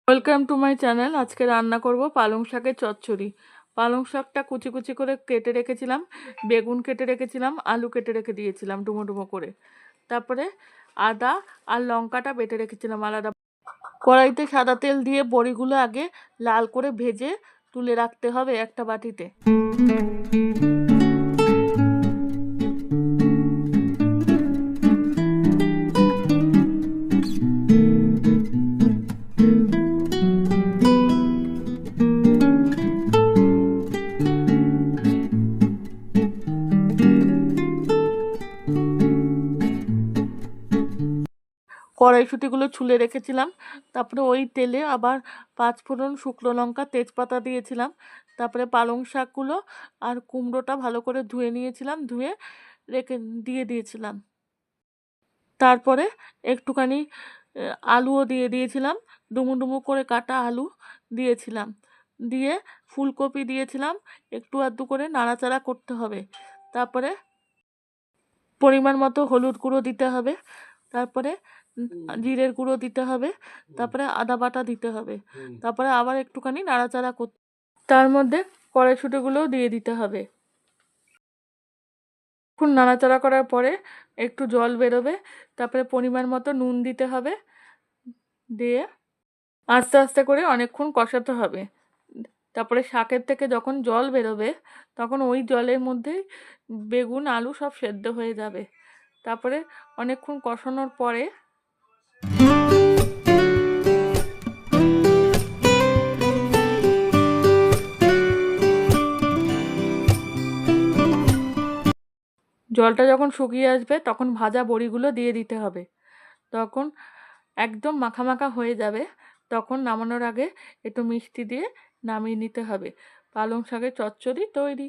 Welcome to my channel. আজকে রান্না করব পালং শাকের চচ্চড়ি। পালং শাকটা কুচি কুচি করে কেটে রেখেছিলাম, বেগুন কেটে রেখেছিলাম, আলু কেটে রেখে দিয়েছিলাম ডুমো ডুমো করে। তারপরে আদা আর লঙ্কাটা বেটে রেখেছিলাম আলাদা। কড়াইতে সাদা তেল দিয়ে বড়িগুলো আগে লাল করে ভেজে তুলে রাখতে হবে একটা বাটিতে। কড়াইশুঁটিগুলো ছুলে রেখেছিলাম। তারপরে ওই তেলে আবার পাঁচফোড়ন, শুকনো লঙ্কা, তেজপাতা দিয়েছিলাম। তারপরে পালং শাকগুলো আর কুমড়োটা ভালো করে ধুয়ে নিয়েছিলাম, ধুয়ে রেখে দিয়েছিলাম। তারপরে একটুখানি আলুও দিয়ে দিয়েছিলাম, ডুমো ডুমো করে কাটা আলু দিয়েছিলাম, দিয়ে ফুলকপি দিয়েছিলাম। একটু আধটু করে নাড়াচাড়া করতে হবে। তারপরে পরিমাণ মতো হলুদ গুঁড়ো দিতে হবে, তারপরে জিরের গুঁড়ো দিতে হবে, তারপরে আদা বাটা দিতে হবে, তারপরে আবার একটুখানি নাড়াচাড়া করতে, তার মধ্যে কড়াইশুঁটিগুলোও দিয়ে দিতে হবে। খুব নাড়াচাড়া করার পরে একটু জল বেরোবে, তারপরে পরিমাণ মতো নুন দিতে হবে, দিয়ে আস্তে আস্তে করে অনেকক্ষণ কষাতে হবে। তারপরে শাকের থেকে যখন জল বেরোবে তখন ওই জলের মধ্যেই বেগুন আলু সব সেদ্ধ হয়ে যাবে। তারপরে অনেকক্ষণ কষানোর পরে জলটা যখন শুকিয়ে আসবে তখন ভাজা বড়িগুলো দিয়ে দিতে হবে। তখন একদম মাখা মাখা হয়ে যাবে। তখন নামানোর আগে একটু মিষ্টি দিয়ে নামিয়ে নিতে হবে। পালং শাকের চচ্চড়ি তৈরি।